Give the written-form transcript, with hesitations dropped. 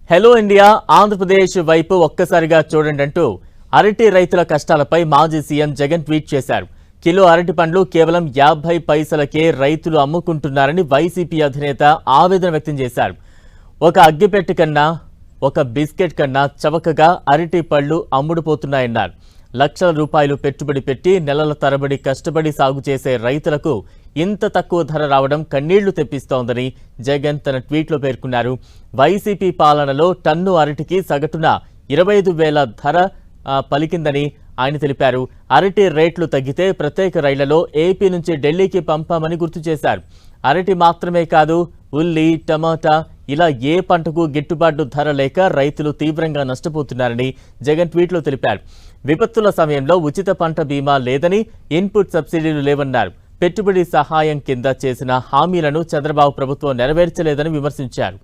Hello India Andhra Pradesh వైపు ఒక్కసారిగా చూడండి అంటూ అరటి రైతుల కష్టాలపై మాజీ సీఎం జగన్ ట్వీట్ చేశారు. కిలో అరటి పండ్లు కేవలం 50 పైసలకే రైతులు అమ్ముకుంటున్నారని వైసీపీ అధినేత ఆవేదన వ్యక్తం చేశారు. ఒక అగ్గిపెట్టె కన్నా ఒక బిస్కెట్ కన్నా చవకగా అరటి పళ్ళు అమ్ముడుపోతున్నాయన్నారు. లక్షల రూపాయలు పెట్టుబడి పెట్టి నెలల తరబడి కష్టపడి సాగు చేసే రైతులకు ఇంత తక్కువ ధర రావడం కన్నీళ్లు తెప్పిస్తోందని జగన్ తన ట్వీట్లో పేర్కొన్నారు. వైసీపీ పాలనలో టన్ను అరటికి సగటున 25,000 ధర పలికిందని ఆయన తెలిపారు. అరటి రేట్లు తగ్గితే ప్రత్యేక రైళ్లలో ఏపీ నుంచి ఢిల్లీకి పంపామని గుర్తు చేశారు. అరటి మాత్రమే కాదు, ఉల్లి, టమాటా ఇలా ఏ పంటకు గిట్టుబాటు ధర లేక రైతులు తీవ్రంగా నష్టపోతున్నారని జగన్ ట్వీట్లో తెలిపారు. విపత్తుల సమయంలో ఉచిత పంట బీమా లేదని, ఇన్పుట్ సబ్సిడీలు లేవన్నారు. పెట్టుబడి సహాయం కింద చేసిన హామీలను చంద్రబాబు ప్రభుత్వం నెరవేర్చలేదని విమర్శించారు.